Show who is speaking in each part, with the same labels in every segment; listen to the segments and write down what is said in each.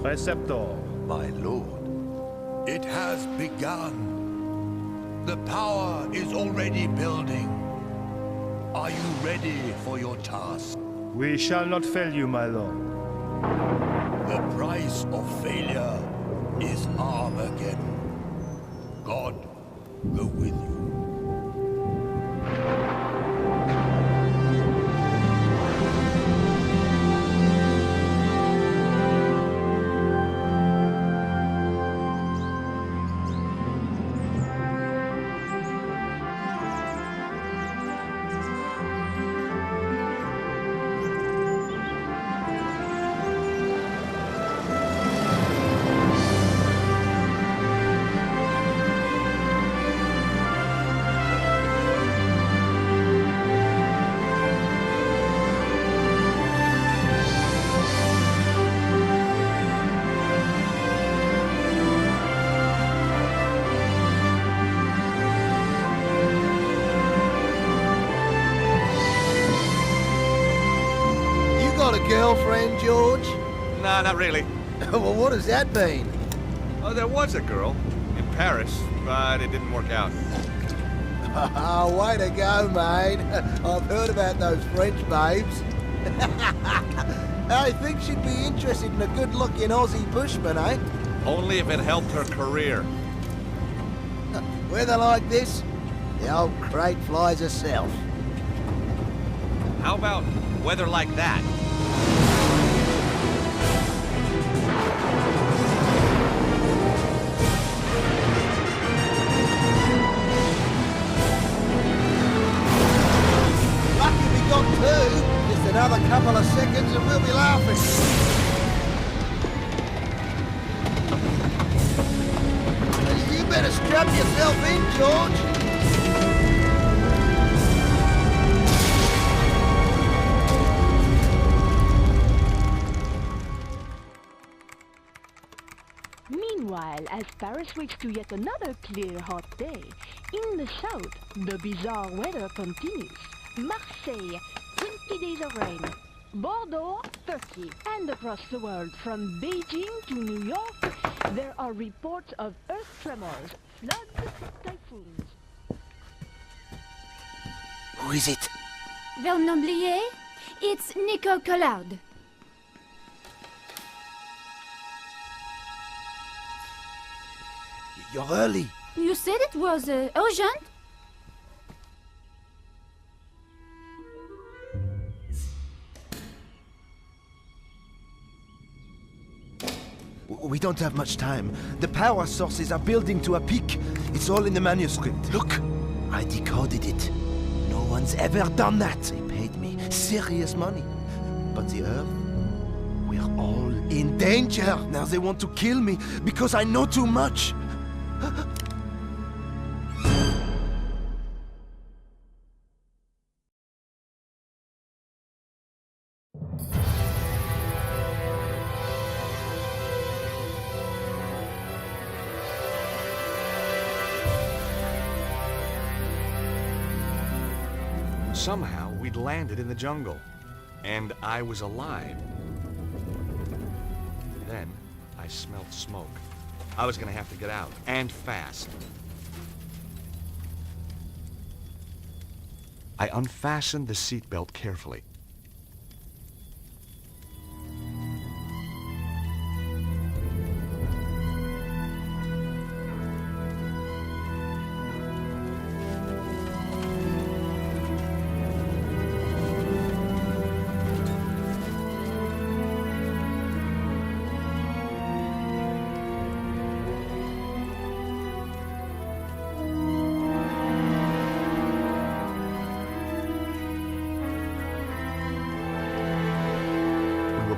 Speaker 1: Preceptor.
Speaker 2: My lord.
Speaker 3: It has begun. The power is already building. Are you ready for your task?
Speaker 1: We shall not fail you, my lord.
Speaker 3: The price of failure is Armageddon. God go with you.
Speaker 4: Got a girlfriend, George?
Speaker 5: Nah, not really.
Speaker 4: Well, what does that mean?
Speaker 5: Oh, there was a girl in Paris, but it didn't work out.
Speaker 4: Oh, way to go, mate. I've heard about those French babes. I think she'd be interested in a good-looking Aussie bushman, eh?
Speaker 5: Only if it helped her career.
Speaker 4: Weather like this, the old crate flies herself.
Speaker 5: How about weather like that?
Speaker 4: Lucky we got two. Just another couple of seconds and we'll be laughing. You better strap yourself in, George.
Speaker 6: Meanwhile, as Paris wakes to yet another clear, hot day, in the south, the bizarre weather continues. Marseille, 20 days of rain. Bordeaux, 30. And across the world, from Beijing to New York, there are reports of earth tremors, floods, typhoons.
Speaker 4: Who is it?
Speaker 7: Vernon Blier? It's Nico Collard.
Speaker 4: You're early.
Speaker 7: You said it was urgent?
Speaker 4: We don't have much time. The power sources are building to a peak. It's all in the manuscript. Look, I decoded it. No one's ever done that. They paid me serious money. But the Earth, we're all in danger. Now they want to kill me because I know too much.
Speaker 5: Somehow, we'd landed in the jungle, and I was alive. Then, I smelled smoke. I was gonna have to get out, and fast. I unfastened the seatbelt carefully.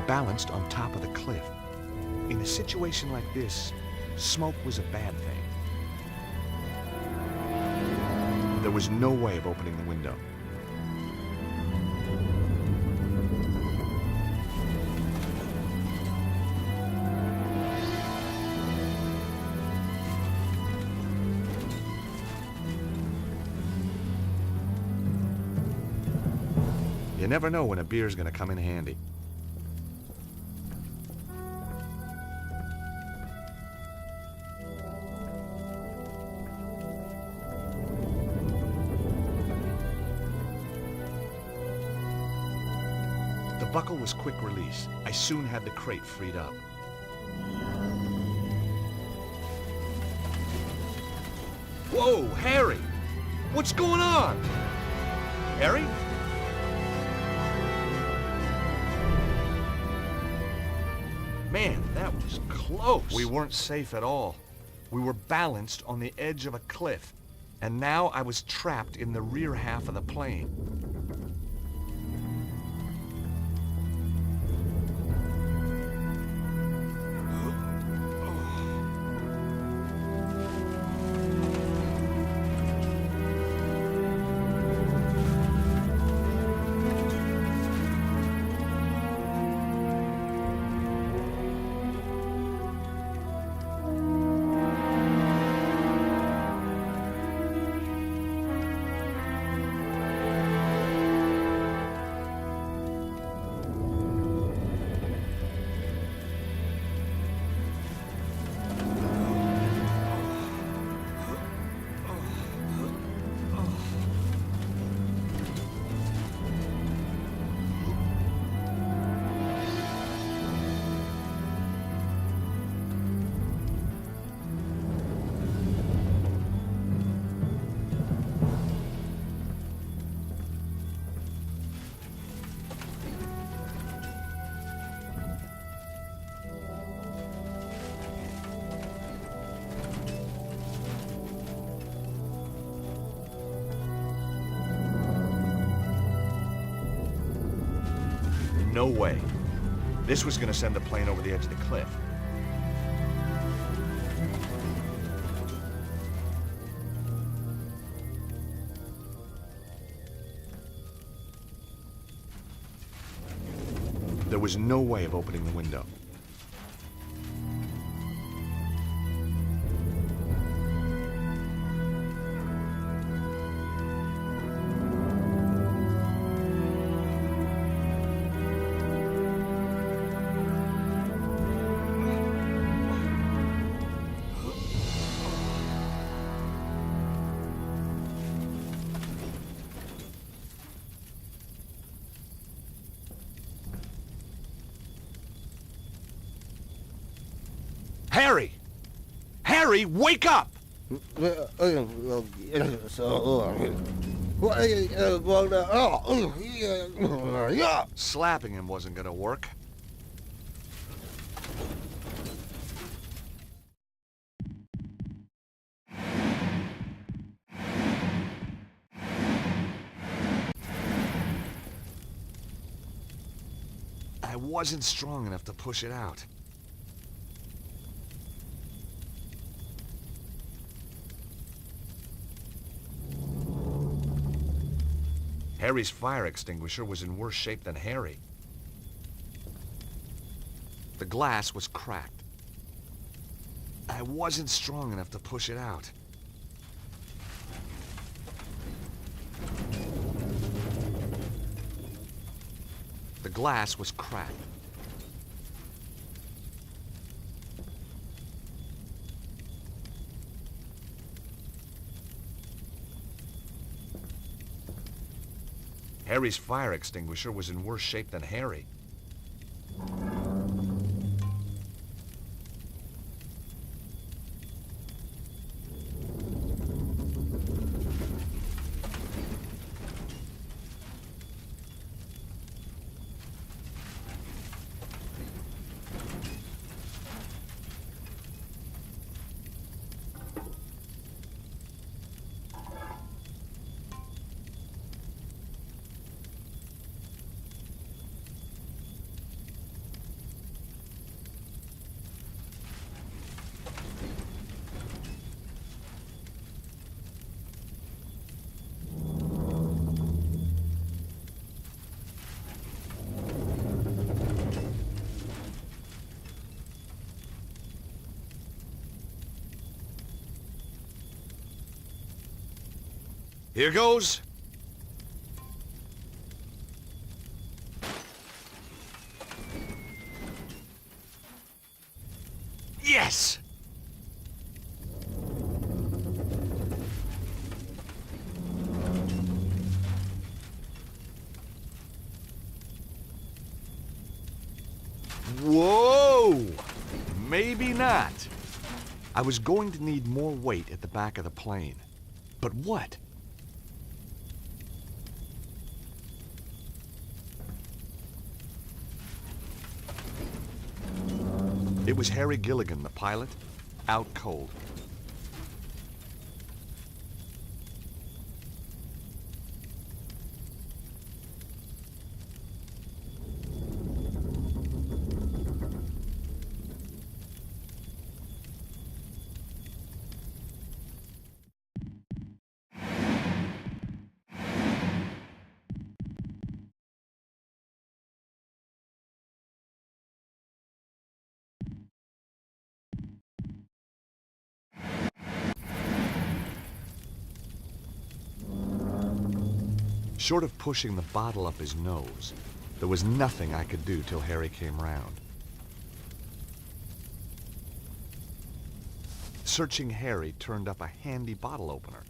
Speaker 5: Balanced on top of the cliff. In a situation like this, smoke was a bad thing. There was no way of opening the window. You never know when a beer's gonna come in handy. buckle was quick release. I soon had the crate freed up. Whoa, Harry! What's going on? Harry? Man, that was close. We weren't safe at all. We were balanced on the edge of a cliff, and now I was trapped in the rear half of the plane. No way. This was gonna send the plane over the edge of the cliff. There was no way of opening the window. Harry! Harry, wake up! Slapping him wasn't gonna work. I wasn't strong enough to push it out. Harry's fire extinguisher was in worse shape than Harry. The glass was cracked. I wasn't strong enough to push it out. The glass was cracked. Harry's fire extinguisher was in worse shape than Harry. Here goes. Yes! maybe not. I was going to need more weight at the back of the plane. But what? It was Harry Gilligan, the pilot, out cold. Short of pushing the bottle up his nose, there was nothing I could do till Harry came round. Searching Harry turned up a handy bottle opener.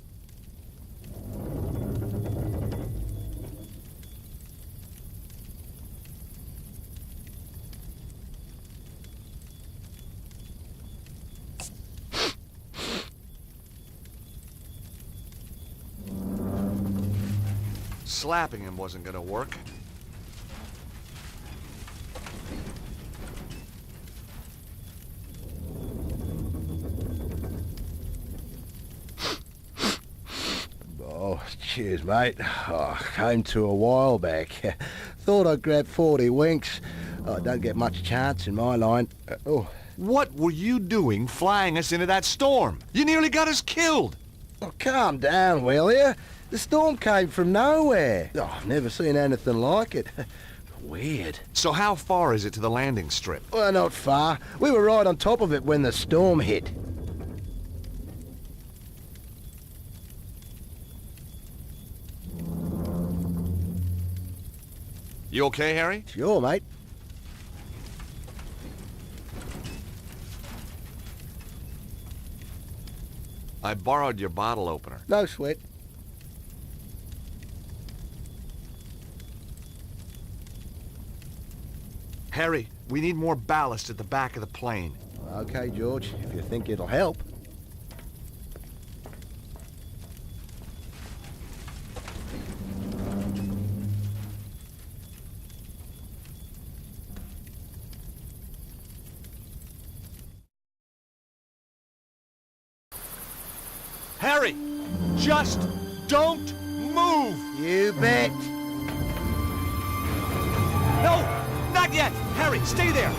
Speaker 5: Slapping him wasn't gonna work.
Speaker 2: Oh, cheers, mate. Oh, came to a while back. Thought I'd grab 40 winks. Oh, don't get much chance in my line.
Speaker 5: What were you doing flying us into that storm? You nearly got us killed.
Speaker 2: Oh, calm down, will you? The storm came from nowhere. Oh, I've never seen anything like it. Weird.
Speaker 5: So how far is it to the landing strip?
Speaker 2: Well, not far. We were right on top of it when the storm hit.
Speaker 5: You okay, Harry?
Speaker 2: Sure, mate.
Speaker 5: I borrowed your bottle opener.
Speaker 2: No sweat.
Speaker 5: Harry, we need more ballast at the back of the plane.
Speaker 2: Okay, George, if you think it'll help.
Speaker 5: Harry, just don't move!
Speaker 2: You bet.
Speaker 5: No, not yet! Harry, stay there!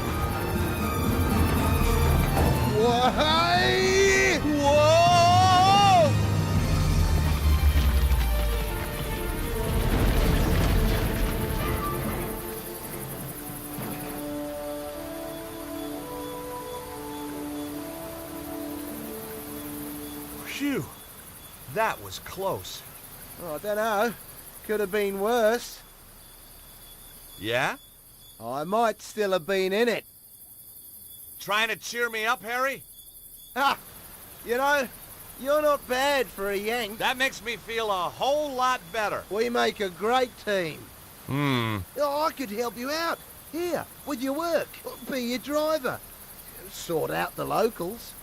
Speaker 2: Why?
Speaker 5: Whoa! Phew, that was close.
Speaker 2: Oh, I don't know. Could have been worse.
Speaker 5: Yeah?
Speaker 2: I might still have been in it.
Speaker 5: Trying to cheer me up, Harry?
Speaker 2: Ha! You know, you're not bad for a Yank.
Speaker 5: That makes me feel a whole lot better.
Speaker 2: We make a great team.
Speaker 5: Hmm.
Speaker 2: Oh, I could help you out. Here, with your work. Be your driver. Sort out the locals.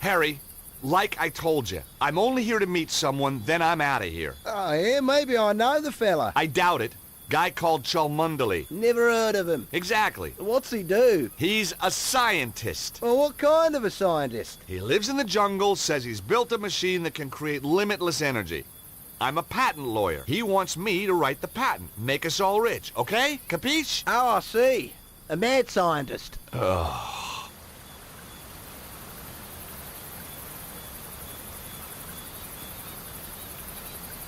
Speaker 5: Harry, like I told you, I'm only here to meet someone, then I'm out of here.
Speaker 2: Oh, yeah, maybe I know the fella.
Speaker 5: I doubt it. Guy called Cholmondeley.
Speaker 2: Never heard of him.
Speaker 5: Exactly.
Speaker 2: What's he do?
Speaker 5: He's a scientist.
Speaker 2: Well, what kind of a scientist?
Speaker 5: He lives in the jungle, says he's built a machine that can create limitless energy. I'm a patent lawyer. He wants me to write the patent, make us all rich, okay? Capiche?
Speaker 2: Oh, I see. A mad scientist.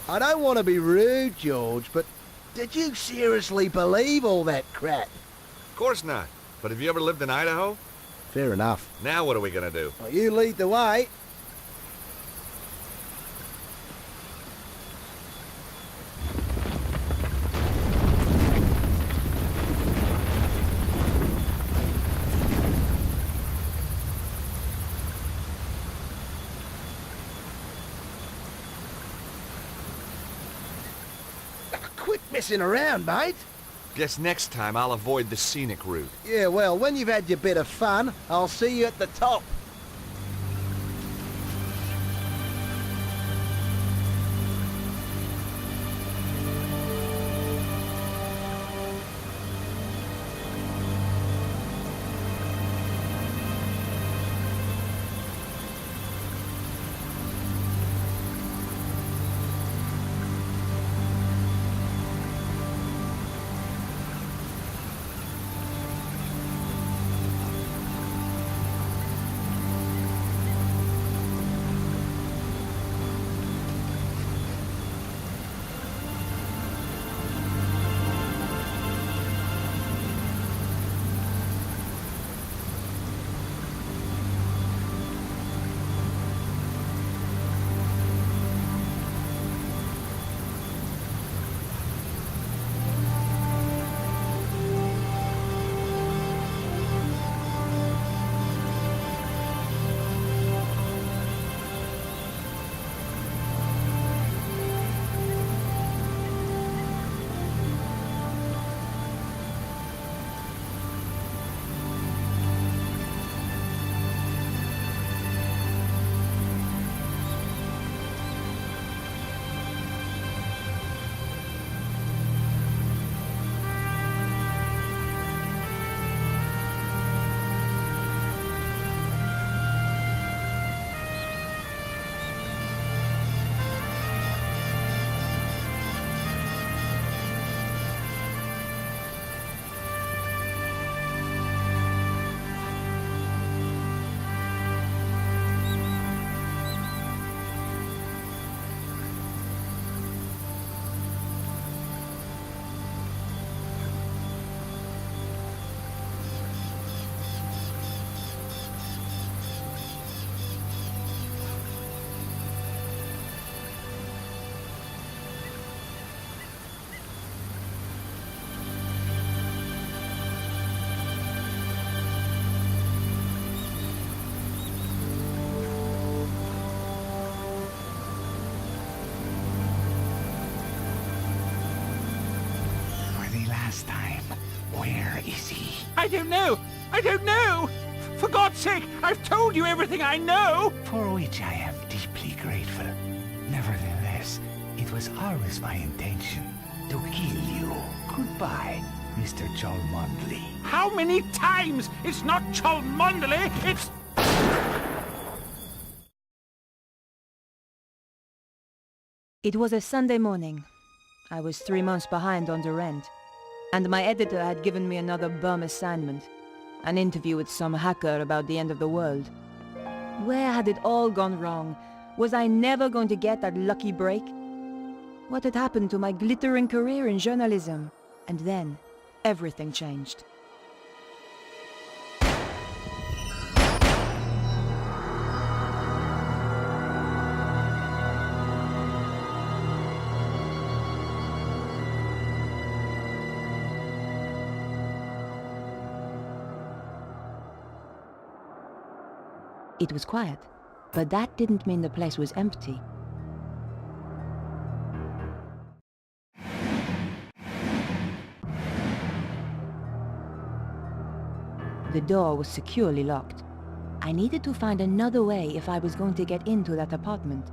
Speaker 2: I don't want to be rude, George, but did you seriously believe all that crap?
Speaker 5: Of course not. But have you ever lived in Idaho?
Speaker 2: Fair enough.
Speaker 5: Now what are we gonna do?
Speaker 2: Well, you lead the way. Quit messing around, mate.
Speaker 5: Guess next time I'll avoid the scenic route.
Speaker 2: Yeah, well, when you've had your bit of fun, I'll see you at the top.
Speaker 8: Last time. Where is he? I don't know! I don't know! For God's sake, I've told you everything I know! For which I am deeply grateful. Nevertheless, it was always my intention to kill you. Goodbye, Mr. Cholmondeley. How many times? It's not Cholmondeley, it's...
Speaker 9: It was a Sunday morning. I was 3 months behind on the rent. And my editor had given me another bum assignment. An interview with some hacker about the end of the world. Where had it all gone wrong? Was I never going to get that lucky break? What had happened to my glittering career in journalism? And then, everything changed. It was quiet, but that didn't mean the place was empty. The door was securely locked. I needed to find another way if I was going to get into that apartment.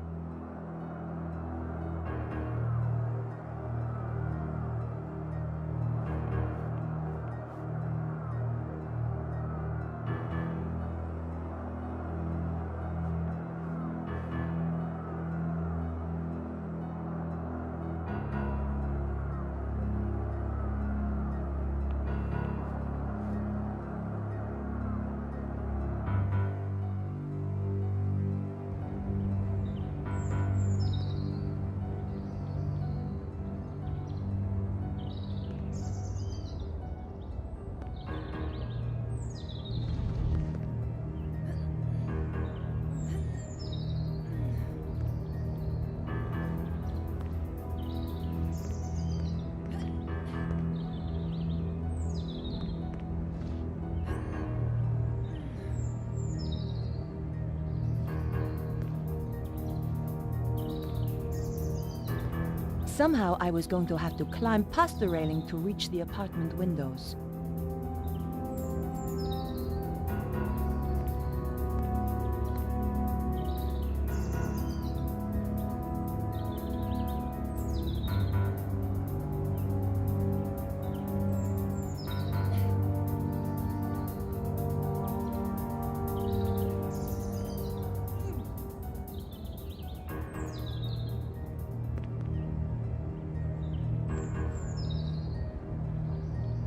Speaker 9: Somehow I was going to have to climb past the railing to reach the apartment windows.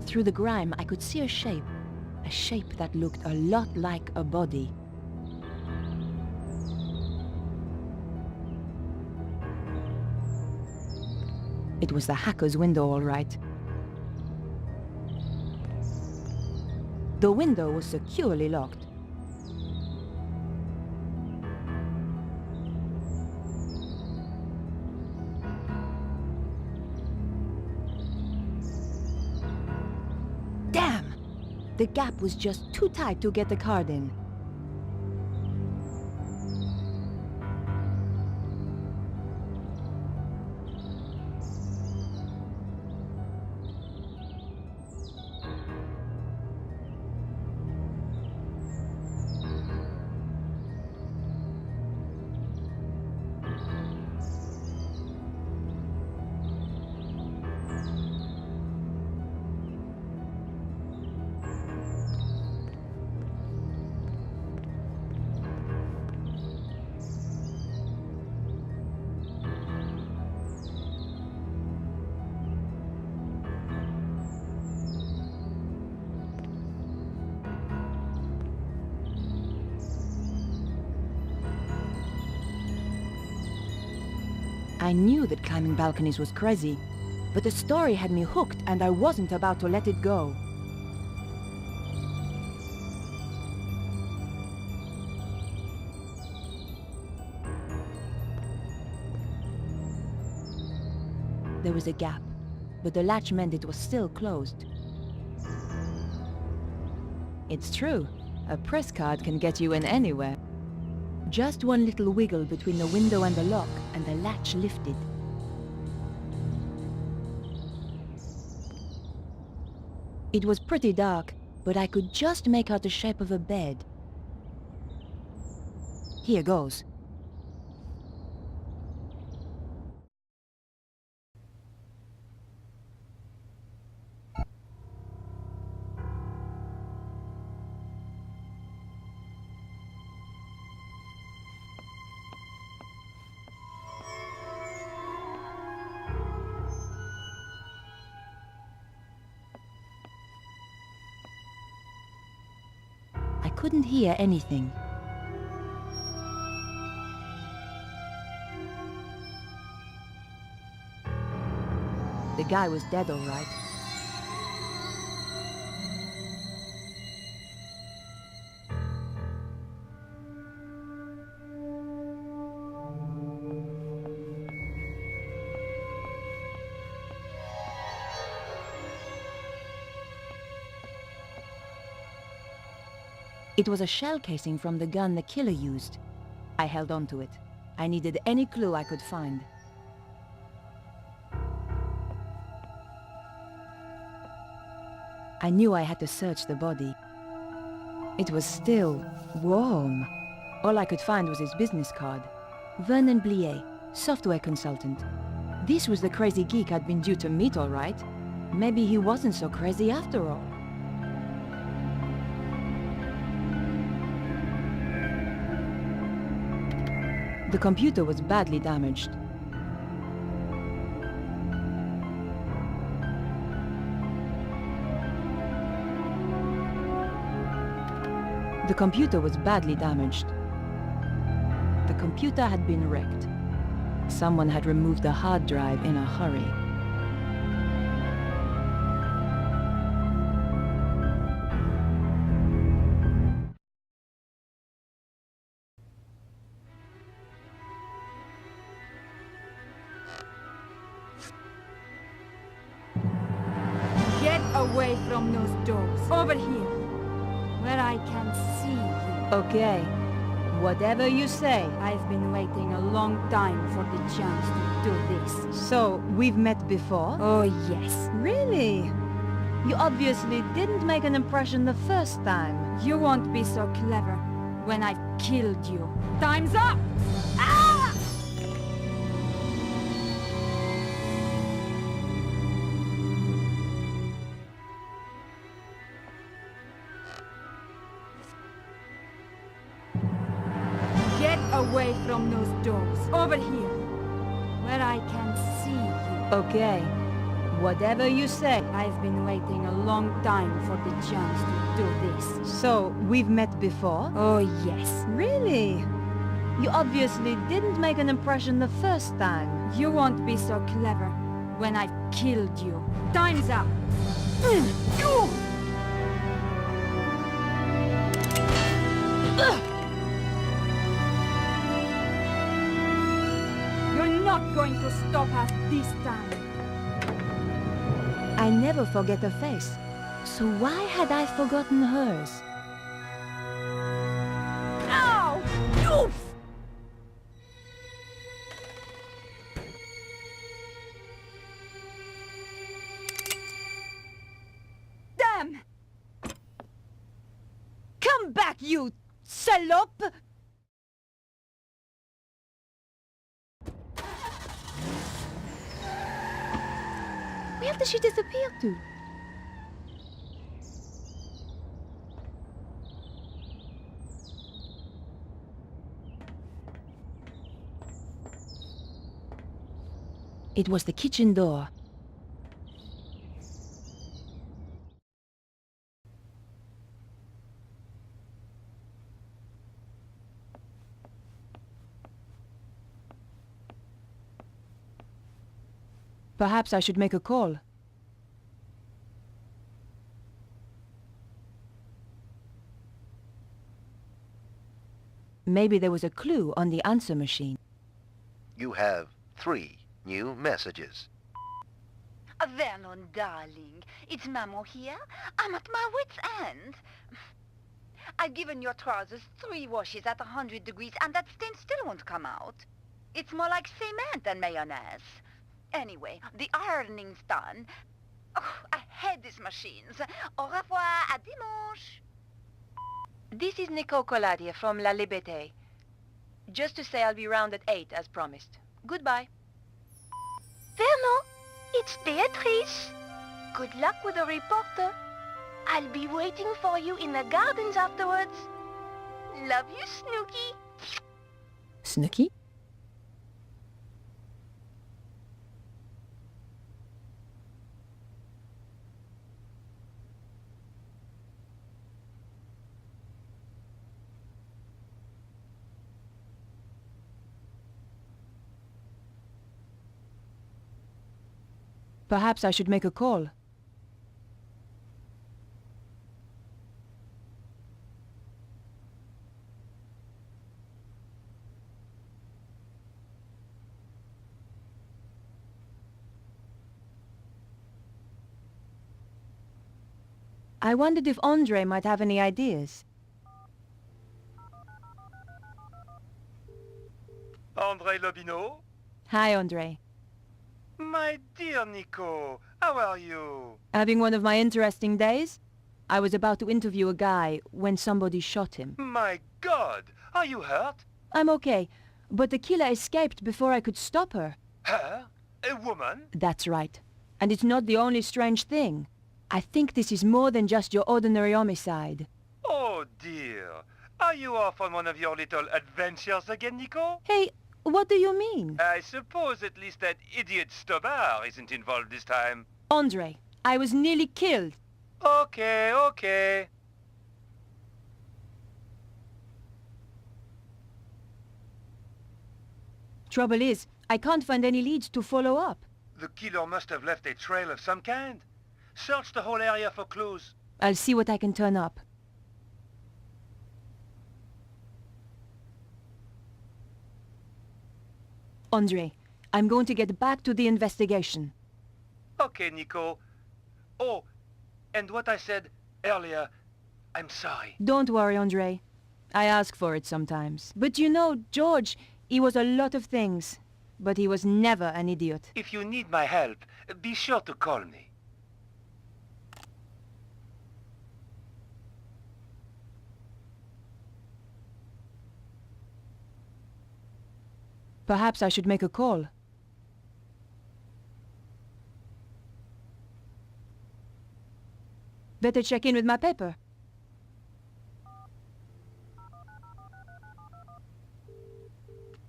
Speaker 9: Through the grime, I could see a shape that looked a lot like a body. It was the hacker's window, all right. The window was securely locked. Damn! The gap was just too tight to get the card in. I knew that climbing balconies was crazy, but the story had me hooked and I wasn't about to let it go. There was a gap, but the latch meant it was still closed. It's true, a press card can get you in anywhere. Just one little wiggle between the window and the lock, and the latch lifted. It was pretty dark, but I could just make out the shape of a bed. Here goes. I couldn't hear anything. The guy was dead, all right. It was a shell casing from the gun the killer used. I held on to it. I needed any clue I could find. I knew I had to search the body. It was still warm. All I could find was his business card. Vernon Blier, software consultant. This was the crazy geek I'd been due to meet, all right. Maybe he wasn't so crazy after all. The computer was badly damaged. The computer was badly damaged. The computer had been wrecked. Someone had removed the hard drive in a hurry.
Speaker 7: Get away from those doors. Over here, where I can see you.
Speaker 9: Okay. Whatever you say.
Speaker 7: I've been waiting a long time for the chance to do this.
Speaker 9: So, we've met before?
Speaker 7: Oh, yes.
Speaker 9: Really? You obviously didn't make an impression the first time.
Speaker 7: You won't be so clever when I've killed you. Time's up! Ah! Get away from those doors. Over here. Where I can see you.
Speaker 9: Okay. Whatever you say.
Speaker 7: I've been waiting a long time for the chance to do this.
Speaker 9: So, we've met before?
Speaker 7: Oh, yes.
Speaker 9: Really? You obviously didn't make an impression the first time.
Speaker 7: You won't be so clever when I've killed you. Time's up! You're not going to stop us this time.
Speaker 9: I never forget a face. So why had I forgotten hers?
Speaker 7: Ow! Oof! Damn!
Speaker 9: Come back, you salope! Where did she disappear to? It was the kitchen door. Perhaps I should make a call. Maybe there was a clue on the answer machine.
Speaker 10: You have 3 new messages.
Speaker 11: Vernon, darling, it's Maman here. I'm at my wit's end. I've given your trousers 3 washes at 100 degrees, and that stain still won't come out. It's more like cement than mayonnaise. Anyway, the ironing's done. Oh, I hate these machines. Au revoir, à dimanche.
Speaker 9: This is Nicole Colladier from La Liberté. Just to say I'll be round at 8 as promised. Goodbye.
Speaker 11: Vernon, it's Beatrice. Good luck with the reporter. I'll be waiting for you in the gardens afterwards. Love you, Snooky.
Speaker 9: Snooky? Perhaps I should make a call. I wondered if Andre might have any ideas.
Speaker 12: Andre Lobineau?
Speaker 9: Hi, Andre.
Speaker 12: My dear Nico, how are you?
Speaker 9: Having one of my interesting days? I was about to interview a guy when somebody shot him.
Speaker 12: My God, are you hurt?
Speaker 9: I'm okay, but the killer escaped before I could stop her.
Speaker 12: Her? A woman?
Speaker 9: That's right. And it's not the only strange thing. I think this is more than just your ordinary homicide.
Speaker 12: Oh dear. Are you off on one of your little adventures again, Nico?
Speaker 9: Hey, what do you mean?
Speaker 12: I suppose at least that idiot Stobar isn't involved this time.
Speaker 9: Andre, I was nearly killed.
Speaker 12: Okay, okay.
Speaker 9: Trouble is, I can't find any leads to follow up.
Speaker 12: The killer must have left a trail of some kind. Search the whole area for clues.
Speaker 9: I'll see what I can turn up. Andre, I'm going to get back to the investigation.
Speaker 12: Okay, Nico. Oh, and what I said earlier, I'm sorry.
Speaker 9: Don't worry, Andre. I ask for it sometimes. But you know, George, he was a lot of things. But he was never an idiot.
Speaker 12: If you need my help, be sure to call me.
Speaker 9: Perhaps I should make a call. Better check in with my paper.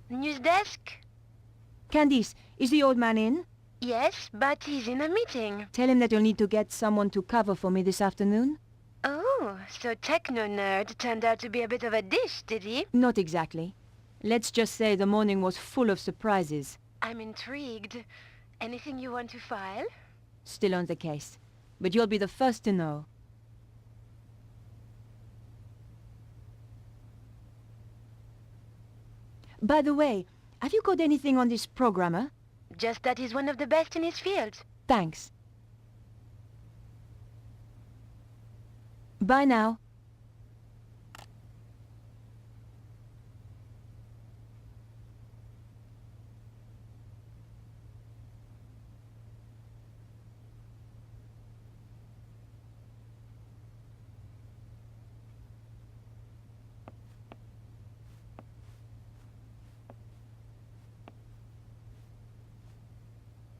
Speaker 13: News desk?
Speaker 9: Candice, is the old man in?
Speaker 13: Yes, but he's in a meeting.
Speaker 9: Tell him that you'll need to get someone to cover for me this afternoon.
Speaker 13: Oh, so Techno-Nerd turned out to be a bit of a dish, did he?
Speaker 9: Not exactly. Let's just say the morning was full of surprises.
Speaker 13: I'm intrigued. Anything you want to file?
Speaker 9: Still on the case. But you'll be the first to know. By the way, have you got anything on this programmer?
Speaker 13: Just that he's one of the best in his field.
Speaker 9: Thanks. Bye now.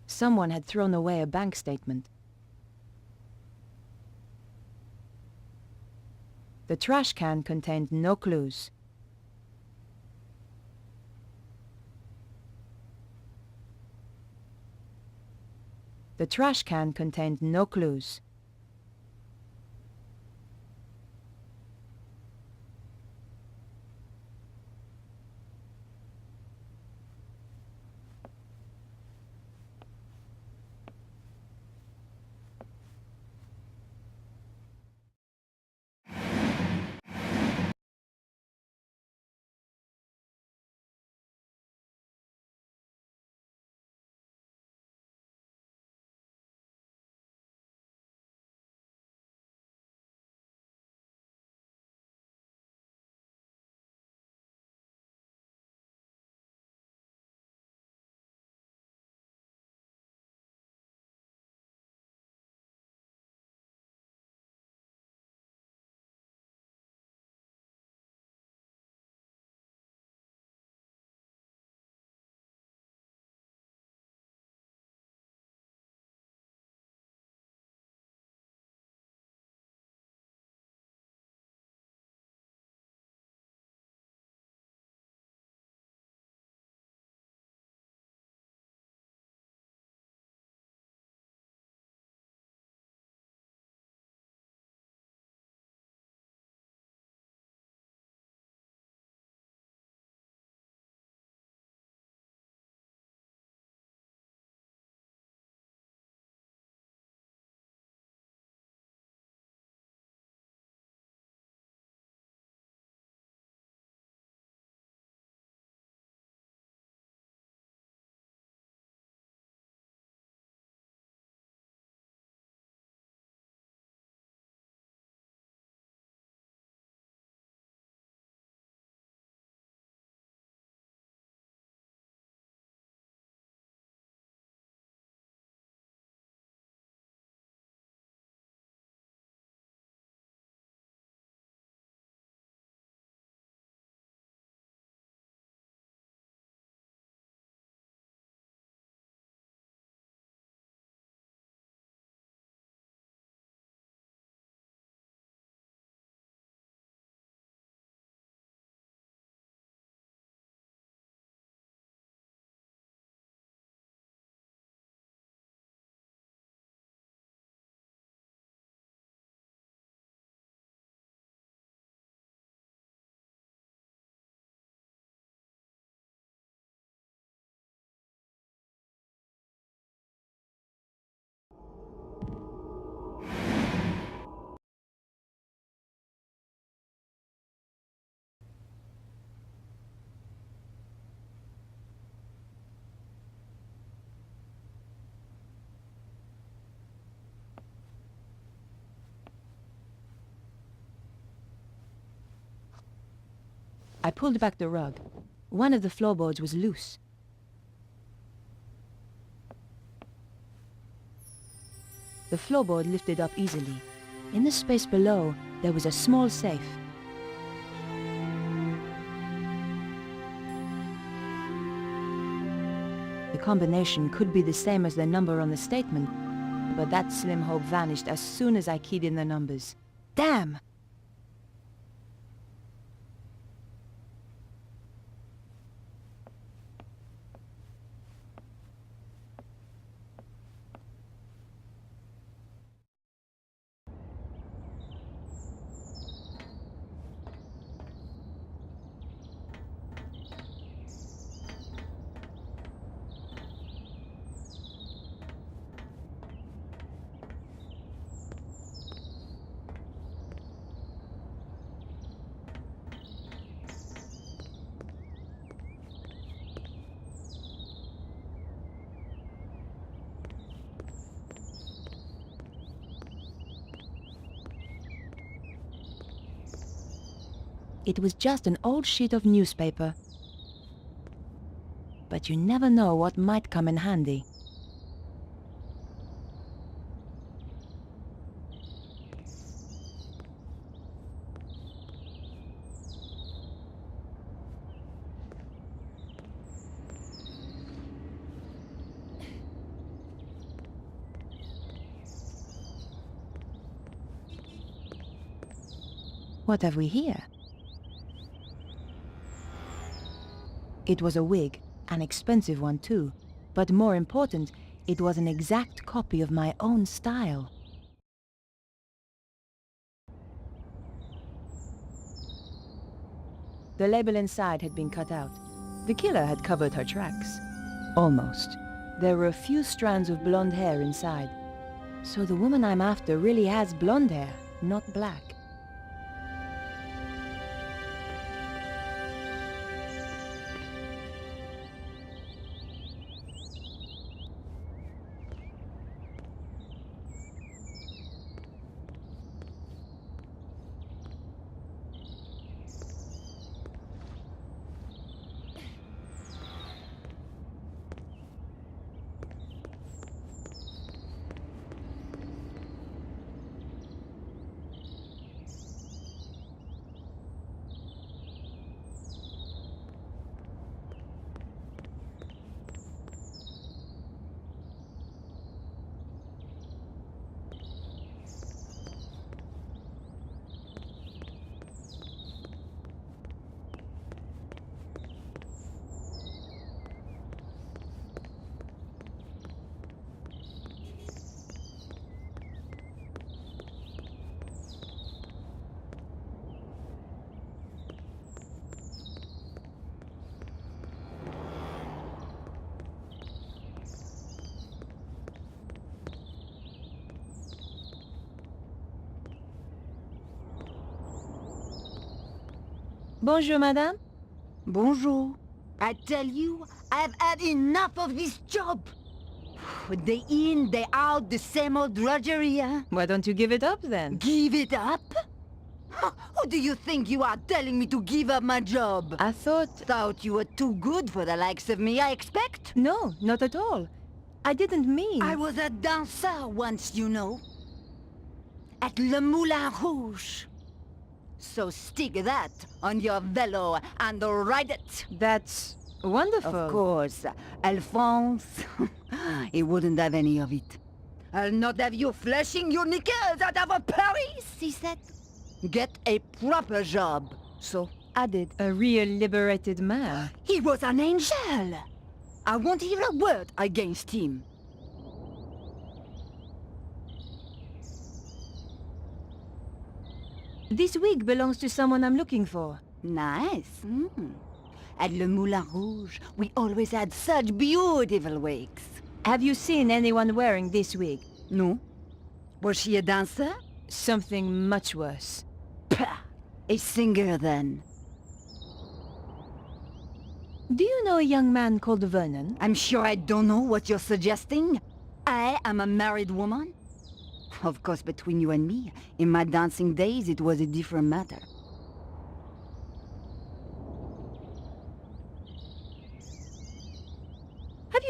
Speaker 9: Someone had thrown away a bank statement. The trash can contained no clues. The trash can contained no clues. I pulled back the rug. One of the floorboards was loose. The floorboard lifted up easily. In the space below, there was a small safe. The combination could be the same as the number on the statement, but that slim hope vanished as soon as I keyed in the numbers. Damn! It was just an old sheet of newspaper. But you never know what might come in handy. What have we here? It was a wig, an expensive one too, but more important, it was an exact copy of my own style. The label inside had been cut out. The killer had covered her tracks. Almost. There were a few strands of blonde hair inside. So the woman I'm after really has blonde hair, not black. Bonjour, madame.
Speaker 11: Bonjour. I tell you, I've had enough of this job. Day in, day out, the same old drudgery, huh?
Speaker 9: Why don't you give it up, then?
Speaker 11: Give it up? Who do you think you are telling me to give up my job?
Speaker 9: I thought
Speaker 11: you were too good for the likes of me, I expect?
Speaker 9: No, not at all. I didn't mean...
Speaker 11: I was a dancer once, you know. At Le Moulin Rouge. So stick that on your velo and ride it.
Speaker 9: That's wonderful.
Speaker 11: Of course. Alphonse, he wouldn't have any of it. I'll not have you flashing your knickers out of Paris, he said. Get a proper job. So I did.
Speaker 9: A real liberated man.
Speaker 11: He was an angel. I won't hear a word against him.
Speaker 9: This wig belongs to someone I'm looking for.
Speaker 11: Nice. At Le Moulin Rouge, we always had such beautiful wigs.
Speaker 9: Have you seen anyone wearing this wig?
Speaker 11: No. Was she a dancer?
Speaker 9: Something much worse.
Speaker 11: Pah! A singer, then.
Speaker 9: Do you know a young man called Vernon?
Speaker 11: I'm sure I don't know what you're suggesting. I am a married woman. Of course, between you and me, in my dancing days, it was a different matter.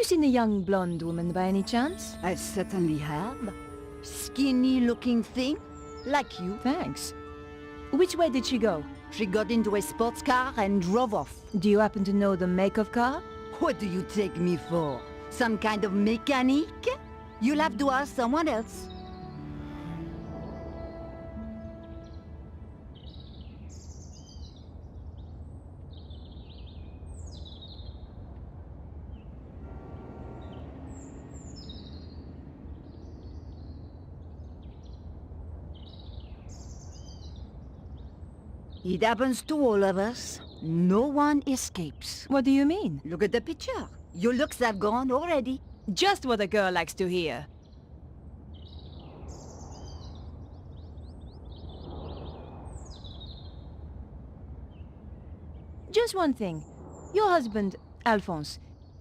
Speaker 9: you seen a young blonde woman by any chance?
Speaker 11: I certainly have. Skinny-looking thing, like you.
Speaker 9: Thanks. Which way did she go?
Speaker 11: She got into a sports car and drove off.
Speaker 9: Do you happen to know the make of car?
Speaker 11: What do you take me for? Some kind of mechanic? You'll have to ask someone else. It happens to all of us. No one escapes.
Speaker 9: What do you mean?
Speaker 11: Look at the picture. Your looks have gone already.
Speaker 9: Just what a girl likes to hear. Just one thing. Your husband, Alphonse,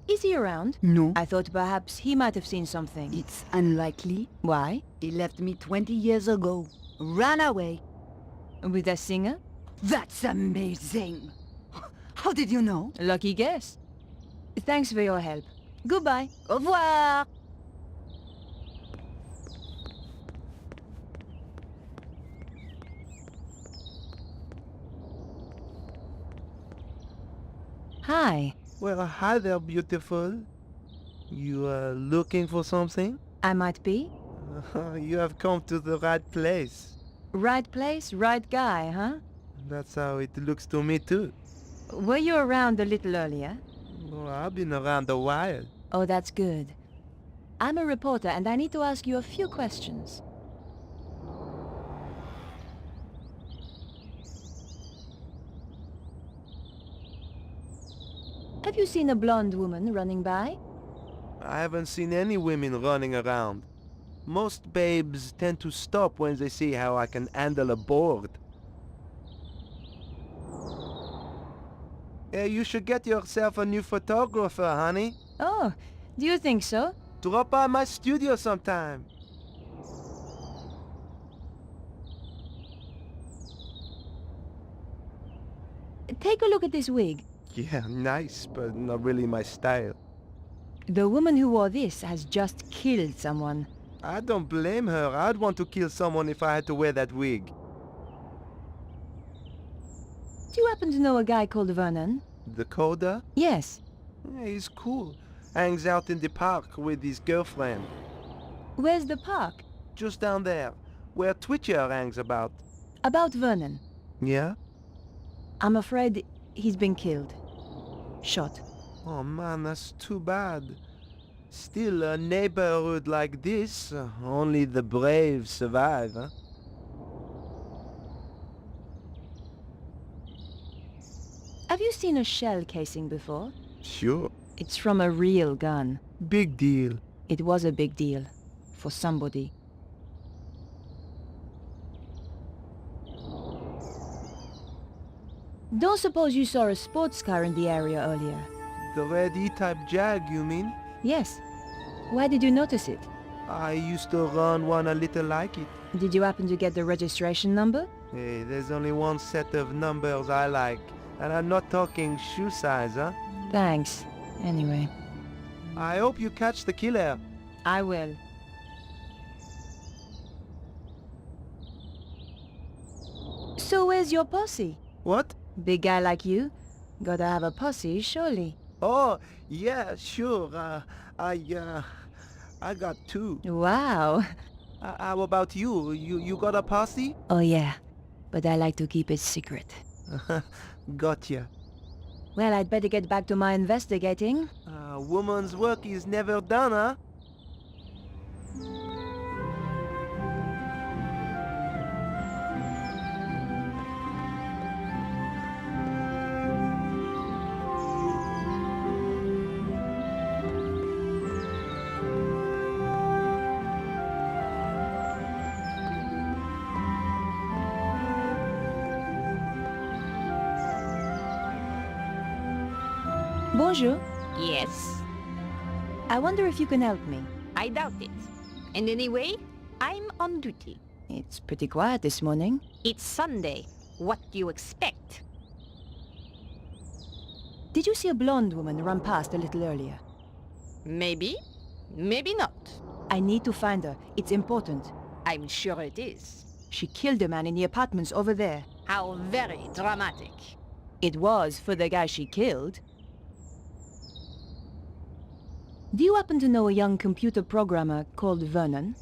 Speaker 9: is he around?
Speaker 11: No.
Speaker 9: I thought perhaps he might have seen something.
Speaker 11: It's unlikely.
Speaker 9: Why?
Speaker 11: He left me 20 years ago. Ran away.
Speaker 9: With a singer?
Speaker 11: That's amazing! How did you know?
Speaker 9: Lucky guess. Thanks for your help. Goodbye.
Speaker 11: Au revoir!
Speaker 9: Hi.
Speaker 14: Well, hi there, beautiful. You are looking for something?
Speaker 9: I might be.
Speaker 14: You have come to the right place.
Speaker 9: Right place, right guy, huh?
Speaker 14: That's how it looks to me too.
Speaker 9: Were you around a little earlier?
Speaker 14: Well, I've been around a while.
Speaker 9: Oh, that's good. I'm a reporter and I need to ask you a few questions. Have you seen a blonde woman running by?
Speaker 14: I haven't seen any women running around. Most babes tend to stop when they see how I can handle a board. You should get yourself a new photographer, honey.
Speaker 9: Oh, do you think so?
Speaker 14: Drop by my studio sometime.
Speaker 9: Take a look at this wig.
Speaker 14: Yeah, nice, but not really my style.
Speaker 9: The woman who wore this has just killed someone.
Speaker 14: I don't blame her. I'd want to kill someone if I had to wear that wig.
Speaker 9: Do you happen to know a guy called Vernon?
Speaker 14: The coder?
Speaker 9: Yes.
Speaker 14: Yeah, he's cool. Hangs out in the park with his girlfriend.
Speaker 9: Where's the park?
Speaker 14: Just down there, where Twitcher hangs about.
Speaker 9: About Vernon.
Speaker 14: Yeah?
Speaker 9: I'm afraid he's been killed. Shot.
Speaker 14: Oh man, that's too bad. Still, a neighborhood like this, only the brave survive, huh?
Speaker 9: Have you seen a shell casing before?
Speaker 14: Sure.
Speaker 9: It's from a real gun.
Speaker 14: Big deal.
Speaker 9: It was a big deal. For somebody. Don't suppose you saw a sports car in the area earlier?
Speaker 14: The red E-Type Jag, you mean?
Speaker 9: Yes. Why did you notice it?
Speaker 14: I used to run one a little like it.
Speaker 9: Did you happen to get the registration number?
Speaker 14: Hey, there's only one set of numbers I like. And I'm not talking shoe size, huh?
Speaker 9: Thanks. Anyway.
Speaker 14: I hope you catch the killer.
Speaker 9: I will. So where's your posse?
Speaker 14: What?
Speaker 9: Big guy like you? Gotta have a posse, surely.
Speaker 14: Oh, yeah, sure. I got two.
Speaker 9: Wow.
Speaker 14: How about you? You got a posse?
Speaker 9: Oh yeah, but I like to keep it secret.
Speaker 14: Gotcha.
Speaker 9: Well, I'd better get back to my investigating.
Speaker 14: Woman's work is never done, huh?
Speaker 9: Bonjour.
Speaker 15: Yes.
Speaker 9: I wonder if you can help me.
Speaker 15: I doubt it. And anyway, I'm on duty.
Speaker 9: It's pretty quiet this morning.
Speaker 15: It's Sunday. What do you expect?
Speaker 9: Did you see a blonde woman run past a little earlier?
Speaker 15: Maybe, maybe not.
Speaker 9: I need to find her. It's important.
Speaker 15: I'm sure it is.
Speaker 9: She killed a man in the apartments over there.
Speaker 15: How very dramatic.
Speaker 9: It was for the guy she killed. Do you happen to know a young computer programmer called Vernon?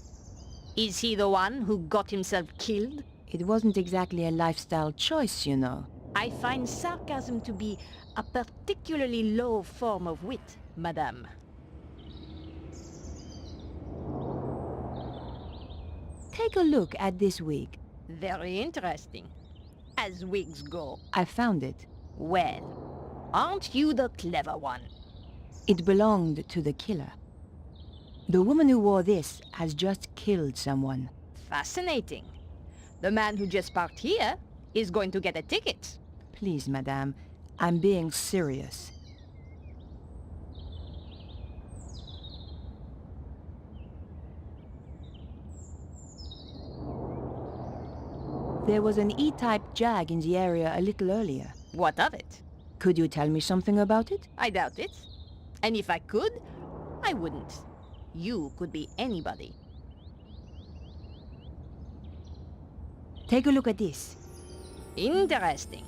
Speaker 15: Is he the one who got himself killed?
Speaker 9: It wasn't exactly a lifestyle choice, you know.
Speaker 15: I find sarcasm to be a particularly low form of wit, madame.
Speaker 9: Take a look at this wig.
Speaker 15: Very interesting. As wigs go.
Speaker 9: I found it.
Speaker 15: Well, aren't you the clever one?
Speaker 9: It belonged to the killer. The woman who wore this has just killed someone.
Speaker 15: Fascinating. The man who just parked here is going to get a ticket.
Speaker 9: Please, madame, I'm being serious. There was an E-type Jag in the area a little earlier.
Speaker 15: What of it?
Speaker 9: Could you tell me something about it?
Speaker 15: I doubt it. And if I could, I wouldn't. You could be anybody.
Speaker 9: Take a look at this.
Speaker 15: Interesting.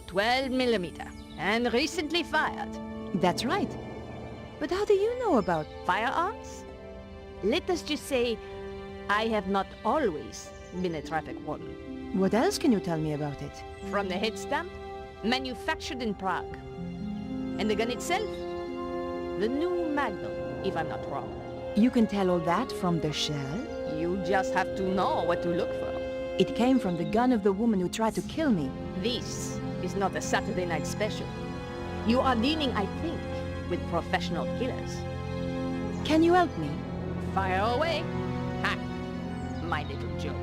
Speaker 15: 12 millimeter. And recently fired.
Speaker 9: That's right. But how do you know about
Speaker 15: firearms? Let us just say, I have not always been a traffic warden.
Speaker 9: What else can you tell me about it?
Speaker 15: From the head stamp, manufactured in Prague. And the gun itself? The new Magnum, if I'm not wrong.
Speaker 9: You can tell all that from the shell?
Speaker 15: You just have to know what to look for.
Speaker 9: It came from the gun of the woman who tried to kill me.
Speaker 15: This is not a Saturday night special. You are dealing, I think, with professional killers.
Speaker 9: Can you help me?
Speaker 15: Fire away. Ha! My little joke.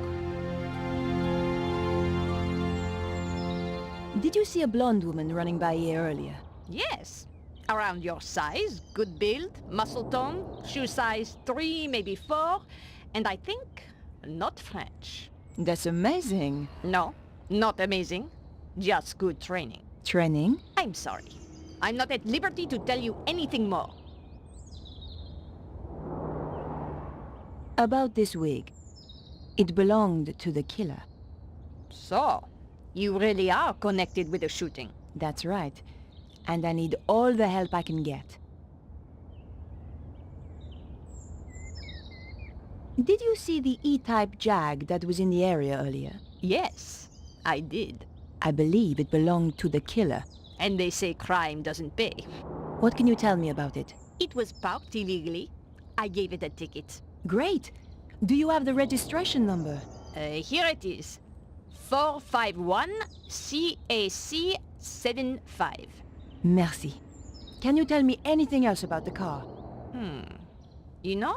Speaker 9: Did you see a blonde woman running by here earlier?
Speaker 15: Yes. Around your size, good build, muscle tone, shoe size 3, maybe 4, and I think not French.
Speaker 9: That's amazing.
Speaker 15: No, not amazing. Just good training.
Speaker 9: Training?
Speaker 15: I'm sorry. I'm not at liberty to tell you anything more.
Speaker 9: About this wig. It belonged to the killer.
Speaker 15: So, you really are connected with the shooting.
Speaker 9: That's right. And I need all the help I can get. Did you see the E-type Jag that was in the area earlier?
Speaker 15: Yes, I did.
Speaker 9: I believe it belonged to the killer.
Speaker 15: And they say crime doesn't pay.
Speaker 9: What can you tell me about it?
Speaker 15: It was parked illegally. I gave it a ticket.
Speaker 9: Great! Do you have the registration number?
Speaker 15: Here it is. 451 CAC 75.
Speaker 9: Merci. Can you tell me anything else about the car?
Speaker 15: You know,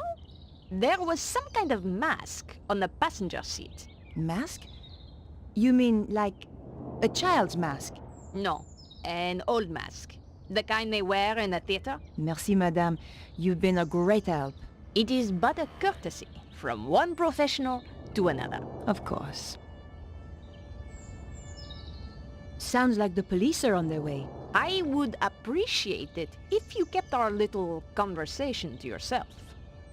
Speaker 15: there was some kind of mask on the passenger seat.
Speaker 9: Mask? You mean like a child's mask?
Speaker 15: No, an old mask. The kind they wear in a theater.
Speaker 9: Merci, madame. You've been a great help.
Speaker 15: It is but a courtesy from one professional to another.
Speaker 9: Of course. Sounds like the police are on their way.
Speaker 15: I would appreciate it if you kept our little conversation to yourself.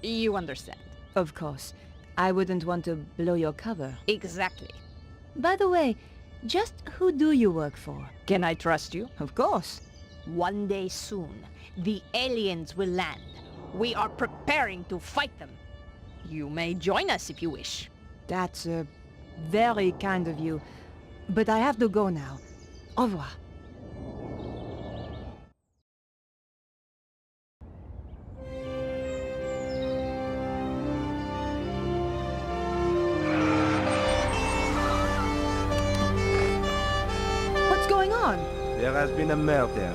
Speaker 15: You understand?
Speaker 9: Of course. I wouldn't want to blow your cover.
Speaker 15: Exactly.
Speaker 9: By the way, just who do you work for?
Speaker 15: Can I trust you?
Speaker 9: Of course.
Speaker 15: One day soon, the aliens will land. We are preparing to fight them. You may join us if you wish.
Speaker 9: That's very kind of you. But I have to go now. Au revoir. What's going on?
Speaker 14: There has been a murder.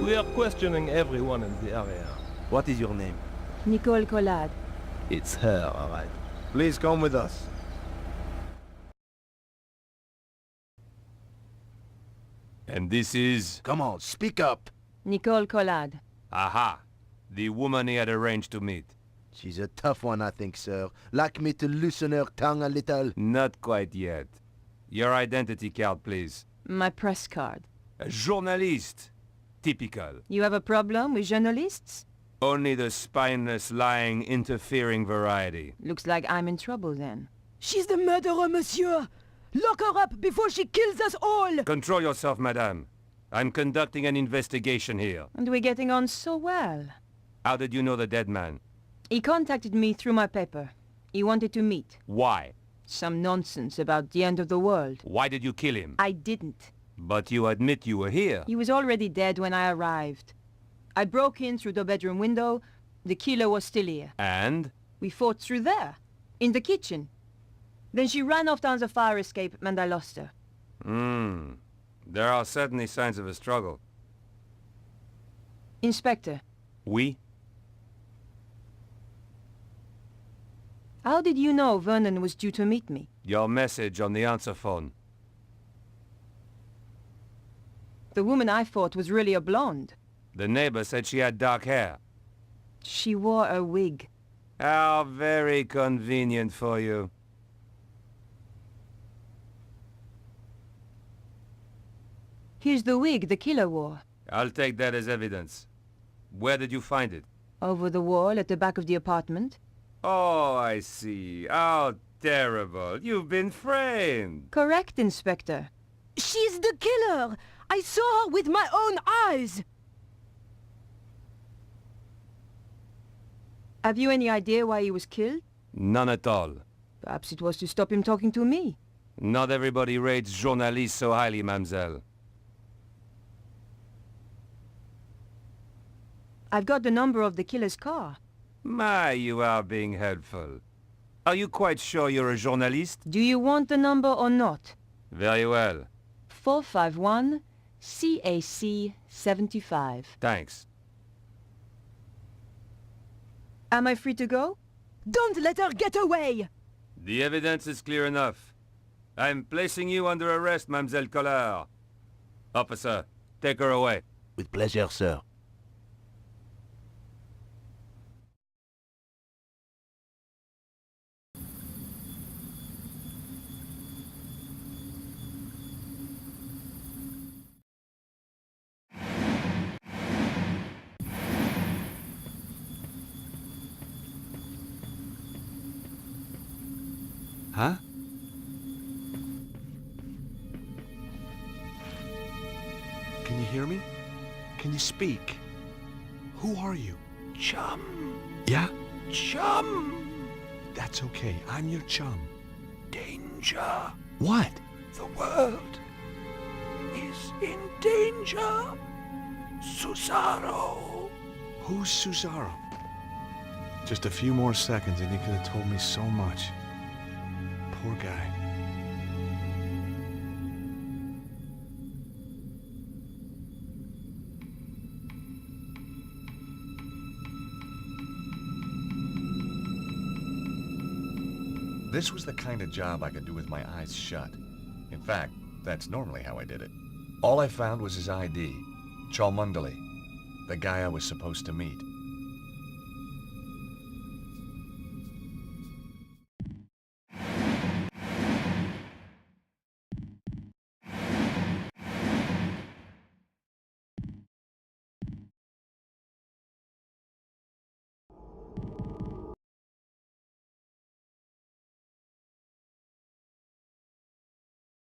Speaker 16: We are questioning everyone in the area.
Speaker 14: What is your name?
Speaker 9: Nicole Collard.
Speaker 16: It's her, all right.
Speaker 14: Please come with us.
Speaker 17: And this is...
Speaker 4: Come on, speak up.
Speaker 9: Nicole Collard.
Speaker 17: Aha! The woman he had arranged to meet.
Speaker 4: She's a tough one, I think, sir. Like me to loosen her tongue a little?
Speaker 17: Not quite yet. Your identity card, please.
Speaker 9: My press card.
Speaker 17: A journalist. Typical.
Speaker 9: You have a problem with journalists?
Speaker 17: Only the spineless, lying, interfering variety.
Speaker 9: Looks like I'm in trouble then.
Speaker 18: She's the murderer, monsieur! Lock her up before she kills us all!
Speaker 17: Control yourself, madame. I'm conducting an investigation here.
Speaker 9: And we're getting on so well.
Speaker 17: How did you know the dead man?
Speaker 9: He contacted me through my paper. He wanted to meet.
Speaker 17: Why?
Speaker 9: Some nonsense about the end of the world.
Speaker 17: Why did you kill him?
Speaker 9: I didn't.
Speaker 17: But you admit you were here.
Speaker 9: He was already dead when I arrived. I broke in through the bedroom window. The killer was still here.
Speaker 17: And?
Speaker 9: We fought through there, in the kitchen. Then she ran off down the fire escape and I lost her.
Speaker 17: There are certainly signs of a struggle.
Speaker 9: Inspector.
Speaker 17: Oui?
Speaker 9: How did you know Vernon was due to meet me?
Speaker 17: Your message on the answer phone.
Speaker 9: The woman I fought was really a blonde.
Speaker 17: The neighbor said she had dark hair.
Speaker 9: She wore a wig.
Speaker 17: How very convenient for you.
Speaker 9: Here's the wig the killer wore.
Speaker 17: I'll take that as evidence. Where did you find it?
Speaker 9: Over the wall at the back of the apartment.
Speaker 17: Oh, I see. How terrible. You've been framed.
Speaker 9: Correct, Inspector.
Speaker 18: She's the killer! I saw her with my own eyes!
Speaker 9: Have you any idea why he was killed?
Speaker 17: None at all.
Speaker 9: Perhaps it was to stop him talking to me.
Speaker 17: Not everybody rates journalists so highly, mademoiselle.
Speaker 9: I've got the number of the killer's car.
Speaker 17: My, you are being helpful. Are you quite sure you're a journalist?
Speaker 9: Do you want the number or not?
Speaker 17: Very well.
Speaker 9: 451 CAC 75.
Speaker 17: Thanks.
Speaker 9: Am I free to go?
Speaker 18: Don't let her get away!
Speaker 17: The evidence is clear enough. I'm placing you under arrest, Mademoiselle Collard. Officer, take her away.
Speaker 2: With pleasure, sir.
Speaker 5: Huh? Can you hear me? Can you speak? Who are you?
Speaker 4: Chum.
Speaker 5: Yeah?
Speaker 4: Chum.
Speaker 5: That's okay. I'm your chum.
Speaker 4: Danger.
Speaker 5: What?
Speaker 4: The world is in danger. Susaro.
Speaker 5: Who's Susaro? Just a few more seconds and he could have told me so much. Poor guy. This was the kind of job I could do with my eyes shut. In fact, that's normally how I did it. All I found was his ID, Cholmondeley, the guy I was supposed to meet.